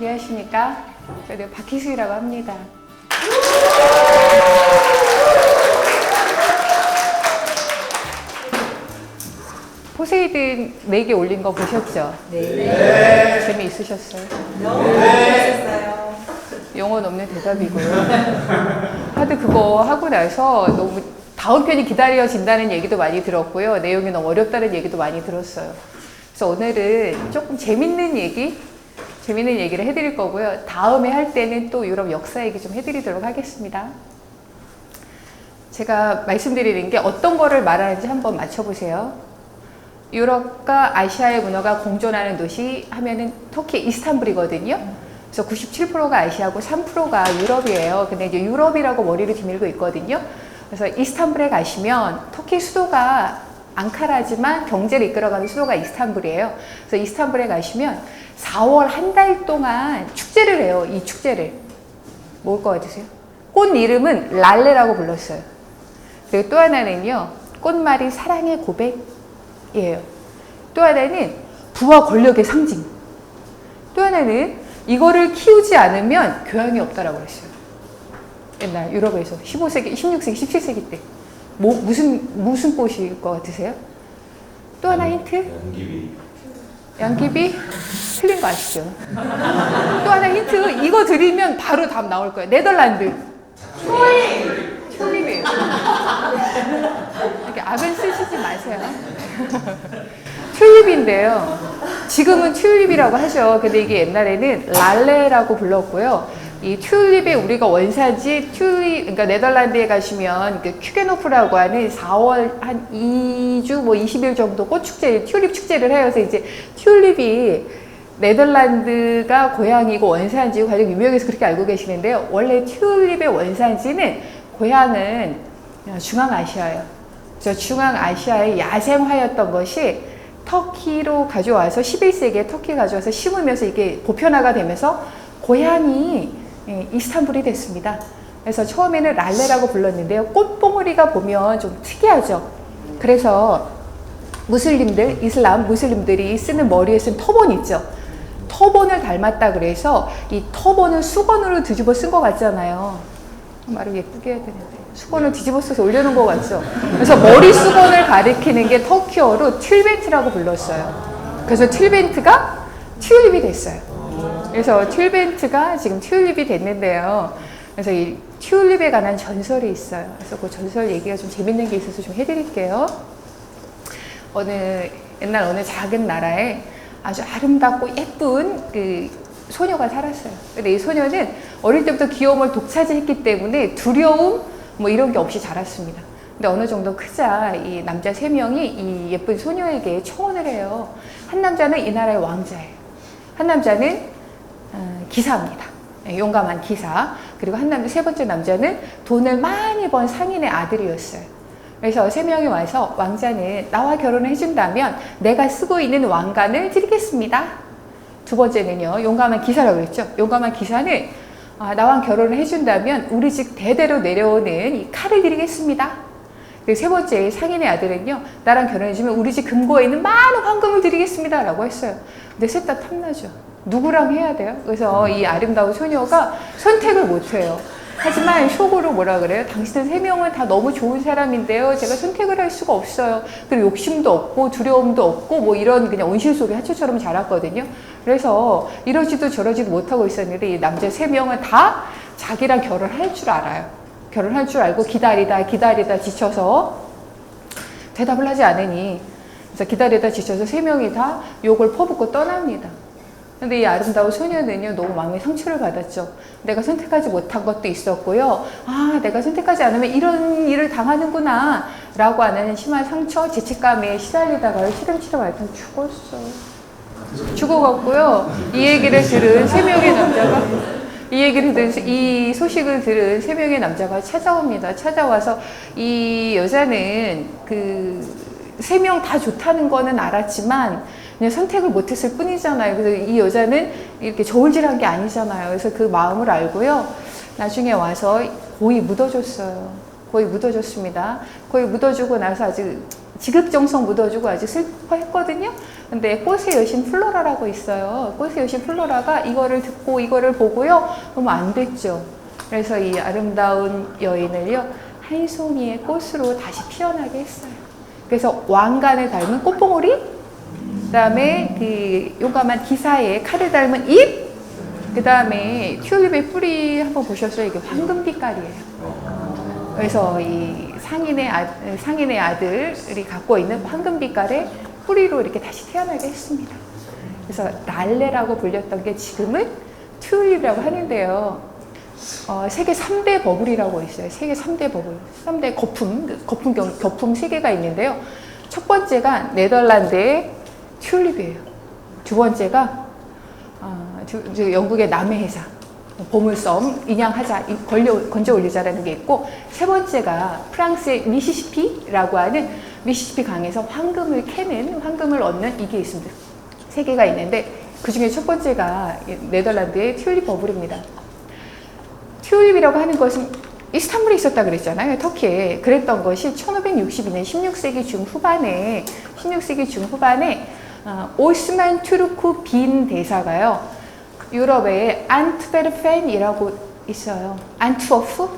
이해하십니까? 저는 박희수이라고 합니다. 포세이든 4개 올린 거 보셨죠? 네. 재미있으셨어요? 너무 재밌었어요. 영혼 없는 대답이고요. 하여튼 그거 하고 나서 너무 다음 편이 기다려진다는 얘기도 많이 들었고요. 내용이 너무 어렵다는 얘기도 많이 들었어요. 그래서 오늘은 조금 재밌는 얘기를 해드릴 거고요. 다음에 할 때는 또 유럽 역사 얘기 좀 해드리도록 하겠습니다. 제가 말씀드리는 게 어떤 거를 말하는지 한번 맞춰보세요. 유럽과 아시아의 문화가 공존하는 도시 하면은 터키 이스탄불이거든요. 그래서 97%가 아시아고 3%가 유럽이에요. 근데 이제 유럽이라고 머리를 기밀고 있거든요. 그래서 이스탄불에 가시면 터키 수도가 앙카라지만 경제를 이끌어가는 수도가 이스탄불이에요. 그래서 이스탄불에 가시면 4월 한 달 동안 축제를 해요. 이 축제를. 뭘 것 같으세요? 꽃 이름은 랄레라고 불렀어요. 그리고 또 하나는요. 꽃말이 사랑의 고백이에요. 또 하나는 부와 권력의 상징. 또 하나는 이거를 키우지 않으면 교양이 없다라고 그랬어요. 옛날 유럽에서 15세기, 16세기, 17세기 때. 무슨 꽃일 것 같으세요? 또 하나 힌트? 양귀비? 틀린 거 아시죠? 또 하나 힌트. 이거 드리면 바로 답 나올 거예요. 네덜란드. 튤립이에요. 이렇게 악은 쓰시지 마세요. 튤립인데요. 지금은 튤립이라고 하죠. 근데 이게 옛날에는 랄레라고 불렀고요. 이 튤립의 우리가 원산지 그러니까 네덜란드에 가시면 그 큐게노프라고 하는 4월 한 2주 20일 정도 꽃축제, 튤립 축제를 해요. 그래서 이제 튤립이 네덜란드가 고향이고 원산지고 가장 유명해서 그렇게 알고 계시는데요. 원래 튤립의 원산지는 고향은 중앙아시아예요. 그래서 중앙아시아의 야생화였던 것이 터키로 가져와서 11세기에 터키 가져와서 심으면서 이게 보편화가 되면서 고향이 이스탄불이 됐습니다. 그래서 처음에는 랄레라고 불렀는데요. 꽃봉오리가 보면 좀 특이하죠. 그래서 이슬람 무슬림들이 쓰는 머리에 쓴 터본 있죠. 터본을 닮았다 그래서 이 터본을 수건으로 뒤집어 쓴 것 같잖아요. 말을 예쁘게 해야 되는데 수건을 뒤집어 써서 올려놓은 것 같죠. 그래서 머리 수건을 가리키는 게 터키어로 튤벤트라고 불렀어요. 그래서 튤벤트가 튤립이 됐어요. 그래서 튤벤트가 지금 튤립이 됐는데요. 그래서 이 튤립에 관한 전설이 있어요. 그래서 그 전설 얘기가 좀 재밌는 게 있어서 좀 해드릴게요. 옛날 어느 작은 나라에 아주 아름답고 예쁜 그 소녀가 살았어요. 근데 이 소녀는 어릴 때부터 귀여움을 독차지했기 때문에 두려움 뭐 이런 게 없이 자랐습니다. 근데 어느 정도 크자 이 남자 3명이 이 예쁜 소녀에게 청혼을 해요. 한 남자는 이 나라의 왕자예요. 한 남자는 기사입니다. 용감한 기사. 그리고 세 번째 남자는 돈을 많이 번 상인의 아들이었어요. 그래서 3명이 와서 왕자는 나와 결혼을 해준다면 내가 쓰고 있는 왕관을 드리겠습니다. 두 번째는요, 용감한 기사라고 그랬죠. 용감한 기사는 나와 결혼을 해준다면 우리 집 대대로 내려오는 이 칼을 드리겠습니다. 그리고 세 번째 상인의 아들은요, 나랑 결혼해주면 우리 집 금고에 있는 많은 황금을 드리겠습니다 라고 했어요. 근데 셋 다 탐나죠. 누구랑 해야 돼요? 그래서 이 아름다운 소녀가 선택을 못해요. 하지만 속으로 뭐라 그래요? 당신은 3명은 다 너무 좋은 사람인데요. 제가 선택을 할 수가 없어요. 그리고 욕심도 없고 두려움도 없고 뭐 이런 그냥 온실 속의 하초처럼 자랐거든요. 그래서 이러지도 저러지도 못하고 있었는데 이 남자 3명은 다 자기랑 결혼할 줄 알아요. 결혼할 줄 알고 기다리다 지쳐서 대답을 하지 않으니 그래서 기다리다 지쳐서 3명이 다 욕을 퍼붓고 떠납니다. 근데 이 아름다운 소녀는요, 너무 마음의 상처를 받았죠. 내가 선택하지 못한 것도 있었고요. 내가 선택하지 않으면 이런 일을 당하는구나 라고 하는 심한 상처, 죄책감에 시달리다가 시름시름 앓다 죽어갔고요. 이 얘기를 들은 3명의 남자가 이 소식을 들은 3명의 남자가 찾아옵니다. 찾아와서 이 여자는 3명 다 좋다는 거는 알았지만 그냥 선택을 못했을 뿐이잖아요. 그래서 이 여자는 이렇게 저울질한 게 아니잖아요. 그래서 그 마음을 알고요. 나중에 와서 고이 묻어줬어요. 고이 묻어줬습니다. 고이 묻어주고 나서 아주 지극정성 묻어주고 아주 슬퍼했거든요. 근데 꽃의 여신 플로라라고 있어요. 꽃의 여신 플로라가 이거를 듣고 이거를 보고요. 너무 안 됐죠. 그래서 이 아름다운 여인을요, 한 송이의 꽃으로 다시 피어나게 했어요. 그래서 왕관을 닮은 꽃봉오리, 그 다음에 그 용감한 기사의 칼을 닮은 입, 그 다음에 튤립의 뿌리 한번 보셨어요? 이게 황금 빛깔이에요. 그래서 이 상인의 아들이 갖고 있는 황금 빛깔의 뿌리로 이렇게 다시 태어나게 했습니다. 그래서 랄레라고 불렸던 게 지금은 튤립이라고 하는데요. 세계 3대 버블이라고 있어요. 세계 3대 버블. 3대 거품 3개가 있는데요. 첫 번째가 네덜란드의 튤립이에요. 두 번째가 영국의 남해 해사. 보물섬, 인양하자, 건져 올리자라는 게 있고, 세 번째가 프랑스의 미시시피라고 하는 미시시피 강에서 황금을 얻는 이게 있습니다. 3개가 있는데, 그 중에 첫 번째가 네덜란드의 튤립 버블입니다. 튤립이라고 하는 것은 이스탄불에 있었다 그랬잖아요. 터키에. 그랬던 것이 1562년 16세기 중후반에 오스만 투르크 빈 대사가요. 유럽에 안트베르펜이라고 있어요. 안트워프?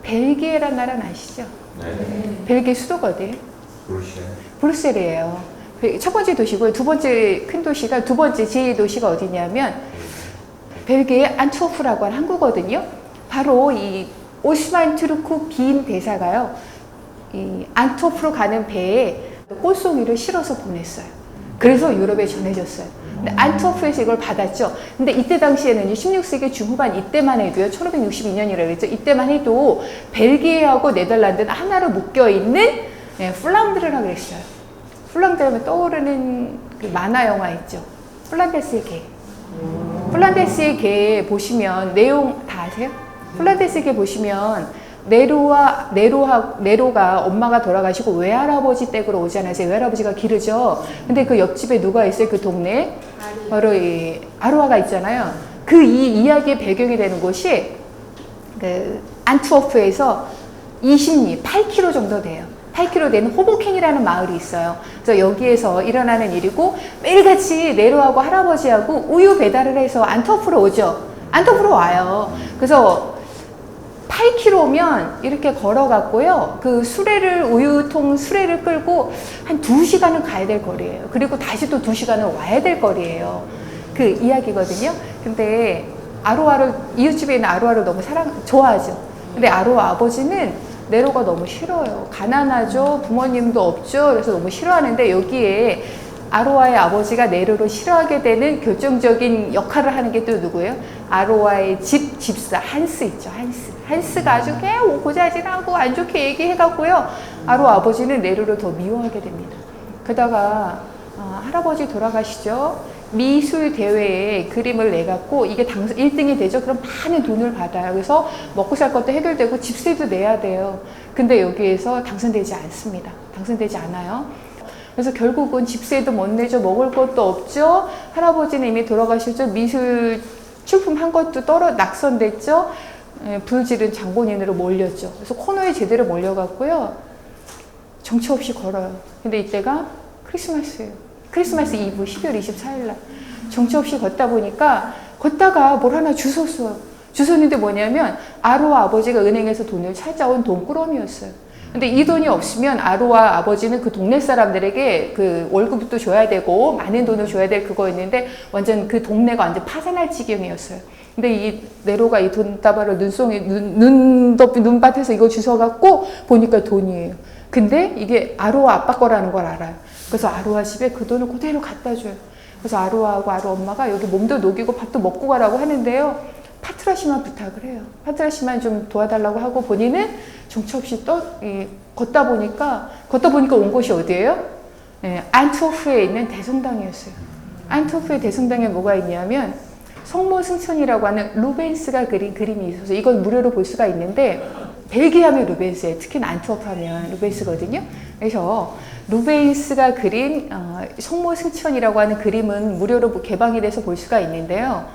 벨기에라는 나라는 아시죠? 네. 벨기에 수도거든요. 브루셀. 브뤼셀이에요. 첫 번째 도시고요. 두 번째 큰 도시가, 두 번째 제2도시가 어디냐면 벨기에 안트워프라고 하는 항구거든요. 바로 이 오스만 투르크 빈 대사가요, 이 안트워프로 가는 배에 꽃송이를 실어서 보냈어요. 그래서 유럽에 전해졌어요. 근데 안트워프에서 이걸 받았죠. 근데 이때 당시에는 16세기 중후반 이때만 해도요, 1562년이라고 그랬죠. 이때만 해도 벨기에하고 네덜란드는 하나로 묶여있는 플람드르라고 그랬어요. 플람드르 하면 떠오르는 그 만화 영화 있죠. 플란데스의 개. 플란데스의 개 보시면 내용 다 아세요? 플란데스의 개 보시면 네로가 엄마가 돌아가시고 외할아버지 댁으로 오지 않았어요. 외할아버지가 기르죠. 근데 그 옆집에 누가 있어요? 그 동네에? 바로 이 아루아가 있잖아요. 그 이 이야기의 배경이 되는 곳이 그 안트워프에서 20리, 8km 정도 돼요. 8km 되는 호보켄이라는 마을이 있어요. 그래서 여기에서 일어나는 일이고, 매일같이 네로하고 할아버지하고 우유 배달을 해서 안트워프로 오죠. 안트워프로 와요. 그래서 8km면 이렇게 걸어갔고요. 그 우유통 수레를 끌고 한 2시간을 가야 될 거리예요. 그리고 다시 또 2시간을 와야 될 거리예요. 그 이야기거든요. 근데 이웃집에 있는 아루아를 너무 좋아하죠. 근데 아루아 아버지는 네로가 너무 싫어요. 가난하죠. 부모님도 없죠. 그래서 너무 싫어하는데, 여기에 아로아의 아버지가 네로를 싫어하게 되는 결정적인 역할을 하는 게 또 누구예요? 아로아의 집사 한스 있죠. 한스가 아주 고자질하고 안 좋게 얘기해갖고요, 아로아 아버지는 네로를 더 미워하게 됩니다. 그러다가 할아버지 돌아가시죠. 미술 대회에 그림을 내갖고 이게 1등이 되죠. 그럼 많은 돈을 받아요. 그래서 먹고 살 것도 해결되고 집세도 내야 돼요. 근데 여기에서 당선되지 않습니다. 당선되지 않아요. 그래서 결국은 집세도 못 내죠. 먹을 것도 없죠. 할아버지는 이미 돌아가셨죠. 미술 출품한 것도 낙선됐죠. 불지른 장본인으로 몰렸죠. 그래서 코너에 제대로 몰려갔고요. 정처 없이 걸어요. 근데 이때가 크리스마스예요. 크리스마스 이브 12월 24일 날. 정처 없이 걷다가 뭘 하나 주웠어요. 주웠는데 뭐냐면 아로아 아버지가 은행에서 돈을 찾아온 돈꾸러미였어요. 근데 이 돈이 없으면 아로아 아버지는 그 동네 사람들에게 그 월급도 줘야 되고 많은 돈을 줘야 될 그거였는데, 완전 그 동네가 완전 파산할 지경이었어요. 근데 이 네로가 이 돈다발을 눈밭에서 이거 주워갖고 보니까 돈이에요. 근데 이게 아로아 아빠 거라는 걸 알아요. 그래서 아로아 집에 그 돈을 그대로 갖다 줘요. 그래서 아로아하고 아로아 엄마가 여기 몸도 녹이고 밥도 먹고 가라고 하는데요, 파트라시만 부탁을 해요. 파트라시만 좀 도와달라고 하고, 본인은 정처 없이 걷다 보니까 온 곳이 어디예요? 안트워프에 있는 대성당이었어요. 안트워프의 대성당에 뭐가 있냐면 성모승천이라고 하는 루벤스가 그린 그림이 있어서 이건 무료로 볼 수가 있는데, 벨기에 하면 루벤스예요. 특히 안트워프 하면 루벤스거든요. 그래서 루벤스가 그린 성모승천이라고 하는 그림은 무료로 개방이 돼서 볼 수가 있는데요.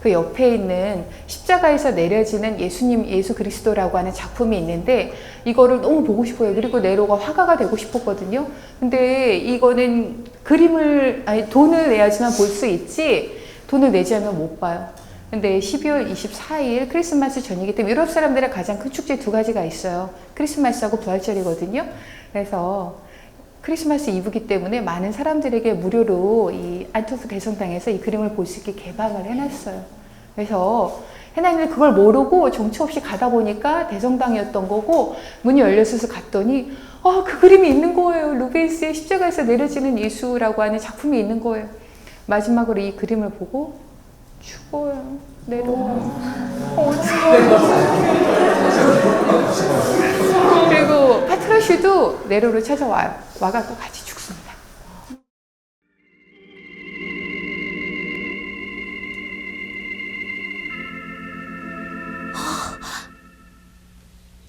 그 옆에 있는 십자가에서 내려지는 예수님, 예수 그리스도라고 하는 작품이 있는데 이거를 너무 보고 싶어요. 그리고 네로가 화가가 되고 싶었거든요. 근데 이거는 돈을 내야지만 볼 수 있지 돈을 내지 않으면 못 봐요. 근데 12월 24일 크리스마스 전이기 때문에 유럽 사람들의 가장 큰 축제 두 가지가 있어요. 크리스마스하고 부활절이거든요. 그래서 크리스마스 이브기 때문에 많은 사람들에게 무료로 이 안토프 대성당에서 이 그림을 볼 수 있게 개방을 해놨어요. 그래서 해나님이 그걸 모르고 정처 없이 가다 보니까 대성당이었던 거고 문이 열렸어서 갔더니 그 그림이 있는 거예요. 루벤스의 십자가에서 내려지는 예수라고 하는 작품이 있는 거예요. 마지막으로 이 그림을 보고 죽어요. 그리고 파트라슈도 네로를 찾아와요. 와갖고 같이 죽습니다.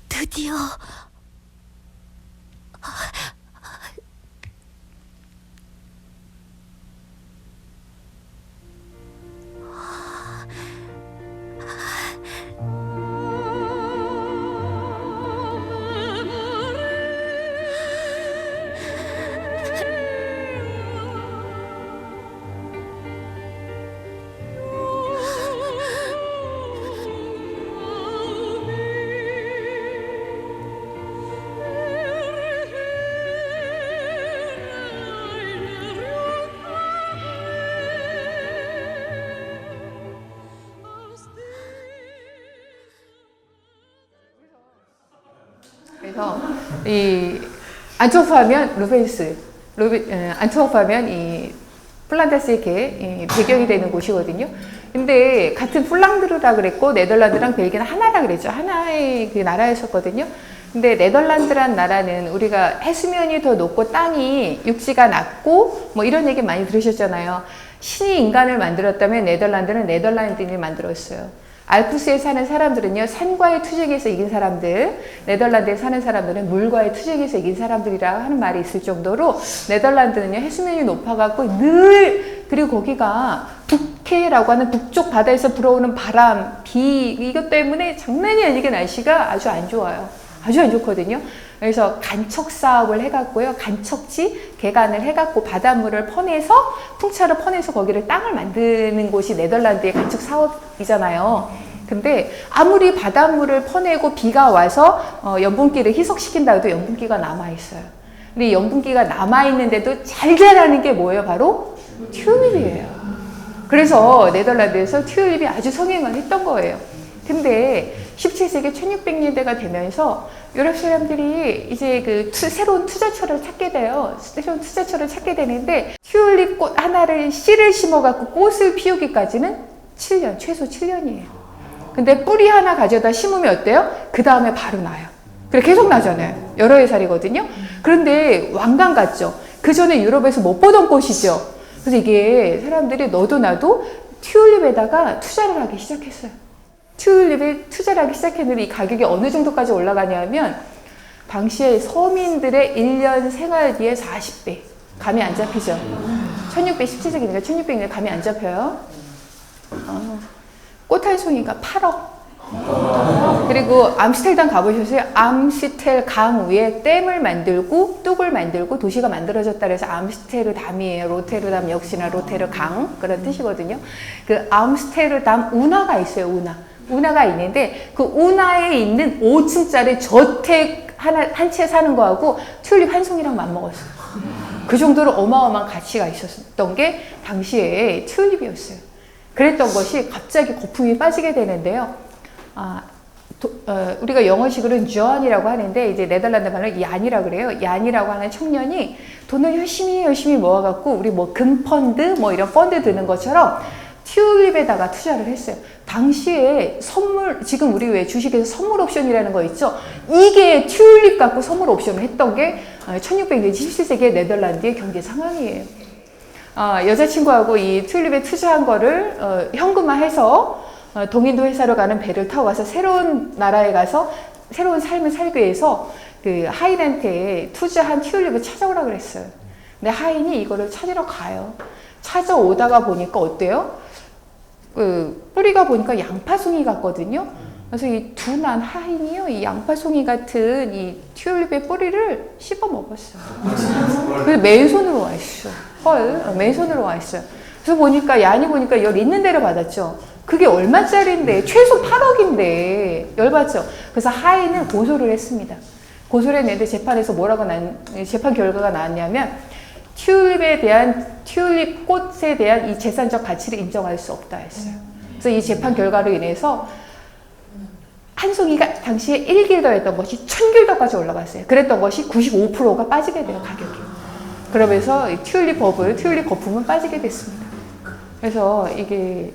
드디어 그래서 이 안트워프 하면 루벤스, 안트워프 하면 이 플란다스의 배경이 되는 곳이거든요. 근데 같은 플랑드르라 그랬고 네덜란드랑 벨기에는 하나라 그랬죠. 하나의 그 나라였었거든요. 근데 네덜란드란 나라는 우리가 해수면이 더 높고 땅이 육지가 낮고 뭐 이런 얘기 많이 들으셨잖아요. 신이 인간을 만들었다면 네덜란드는 네덜란드인을 만들었어요. 알프스에 사는 사람들은요, 산과의 투쟁에서 이긴 사람들, 네덜란드에 사는 사람들은 물과의 투쟁에서 이긴 사람들이라 하는 말이 있을 정도로 네덜란드는요, 해수면이 높아갖고 그리고 거기가 북해라고 하는 북쪽 바다에서 불어오는 바람, 비, 이것 때문에 장난이 아니게 날씨가 아주 안 좋아요. 아주 안 좋거든요. 그래서 간척 사업을 해갖고요, 간척지 개간을 해갖고 바닷물을 퍼내서 풍차를 퍼내서 거기를 땅을 만드는 곳이 네덜란드의 간척 사업이잖아요. 근데 아무리 바닷물을 퍼내고 비가 와서 염분기를 희석시킨다 해도 염분기가 남아있어요. 근데 염분기가 남아있는데도 잘 자라는 게 뭐예요? 바로 튤립이에요. 그래서 네덜란드에서 튤립이 아주 성행을 했던 거예요. 근데 17세기 1600년대가 되면서 유럽 사람들이 이제 그 새로운 투자처를 찾게 돼요. 새로운 투자처를 찾게 되는데 튤립 꽃 하나를 씨를 심어갖고 꽃을 피우기까지는 7년, 최소 7년이에요. 근데 뿌리 하나 가져다 심으면 어때요? 그 다음에 바로 나요. 그래 계속 나잖아요. 여러 해 살이거든요. 그런데 왕관 같죠? 그 전에 유럽에서 못 보던 꽃이죠. 그래서 이게 사람들이 너도 나도 튤립에다가 투자를 하기 시작했어요. 튤립에 투자를 하기 시작했는데 이 가격이 어느 정도까지 올라가냐면 당시에 서민들의 1년 생활비의 40배. 감이 안 잡히죠? 1617세기니까 1600년 감이 안 잡혀요. 꽃 한 송이가 8억. 그리고 암스테르담 가보셨어요? 암스텔 강 위에 댐을 만들고 뚝을 만들고 도시가 만들어졌다 그래서 암스테르담이에요. 로테르담 역시나 로테르 강 그런 뜻이거든요. 그 암스테르담 운하가 있어요. 운하가 있는데 그 운하에 있는 5층짜리 저택 한 채 사는 거하고 튤립 한 송이랑 맞먹었어요. 그 정도로 어마어마한 가치가 있었던 게 당시에 튤립이었어요. 그랬던 것이 갑자기 거품이 빠지게 되는데요. 우리가 영어식으로는 존이라고 하는데 이제 네덜란드 말로 얀이라고 그래요. 얀이라고 하는 청년이 돈을 열심히 모아갖고 우리 뭐 금펀드 뭐 이런 펀드 드는 것처럼 튤립에다가 투자를 했어요. 당시에 선물, 지금 우리 왜 주식에서 선물 옵션이라는 거 있죠? 이게 튤립 갖고 선물 옵션을 했던 게 1600년 17세기의 네덜란드의 경제 상황이에요. 여자친구하고 이 튤립에 투자한 거를 현금화해서 동인도 회사로 가는 배를 타고 가서 새로운 나라에 가서 새로운 삶을 살기 위해서 그 하인한테 투자한 튤립을 찾아오라 그랬어요. 근데 하인이 이거를 찾으러 가요. 찾아오다가 보니까 어때요? 그 뿌리가 보니까 양파송이 같거든요. 그래서 이 둔한 하인이요, 이 양파송이 같은 이 튤립의 뿌리를 씹어 먹었어요. 그래서 맨손으로 와 있어. 헐, 맨손으로 와 있어요. 그래서 보니까 야니 보니까 열 있는 대로 받았죠. 그게 얼마짜리인데 최소 8억인데 열받죠. 그래서 하인은 고소를 했습니다. 고소를 했는데 재판에서 재판 결과가 나왔냐면 튤립 꽃에 대한 이 재산적 가치를 인정할 수 없다 했어요. 그래서 이 재판 결과로 인해서 한 송이가 당시에 1길더였던 것이 1000길더까지 올라갔어요. 그랬던 것이 95%가 빠지게 돼요, 가격이. 그러면서 이 튤립 거품은 빠지게 됐습니다. 그래서 이게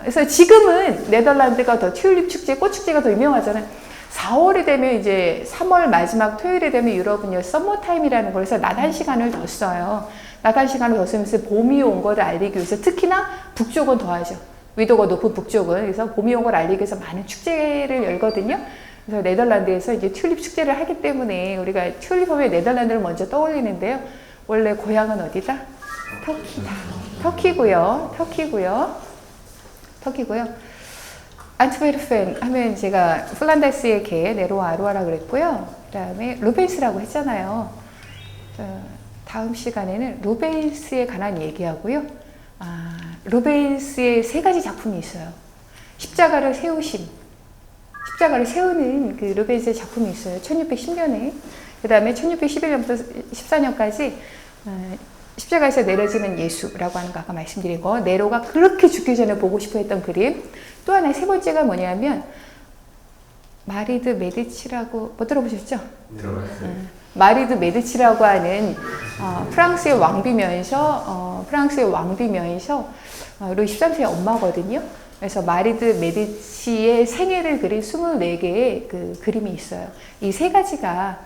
그래서 지금은 네덜란드가 더 튤립 축제, 꽃 축제가 더 유명하잖아요. 4월이 되면 이제 3월 마지막 토요일에 되면 유럽은요, 썸머타임이라는 걸 해서 낮 1시간을 더 써요. 낮 1시간을 더 쓰면서 봄이 온 거를 알리기 위해서 특히나 북쪽은 더 하죠. 위도가 높은 북쪽은. 그래서 봄이 온 걸 알리기 위해서 많은 축제를 열거든요. 그래서 네덜란드에서 이제 튤립 축제를 하기 때문에 우리가 튤립 하면 네덜란드를 먼저 떠올리는데요. 원래 고향은 어디다? 터키다. 터키고요. 안트베르펜 하면 제가 플란다스의 개 네로와 아루아라 그랬고요. 그 다음에 루벤스라고 했잖아요. 다음 시간에는 루벤스에 관한 얘기하고요. 루벤스의 3가지 작품이 있어요. 십자가를 세우는 그 루벤스의 작품이 있어요. 1610년에. 그 다음에 1611년부터 14년까지 십자가에서 내려지는 예수라고 하는 거 아까 말씀드린 거. 네로가 그렇게 죽기 전에 보고 싶어 했던 그림. 또 하나 3번째가 뭐냐면 마리드 메디치라고 뭐 들어보셨죠? 들어봤어요. 마리드 메디치라고 하는 프랑스의 왕비면서 루이 13세의 엄마거든요. 그래서 마리드 메디치의 생애를 그린 24개의 그 그림이 있어요. 이 3가지가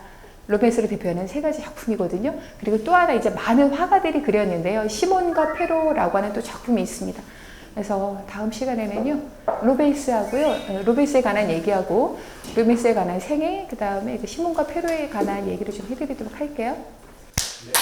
루벤스를 대표하는 3가지 작품이거든요. 그리고 또 하나 이제 많은 화가들이 그렸는데요. 시몬과 페로라고 하는 또 작품이 있습니다. 그래서 다음 시간에는요, 루벤스에 관한 얘기하고, 루벤스에 관한 생애, 그 다음에 시몬과 페로에 관한 얘기를 좀 해드리도록 할게요. 네.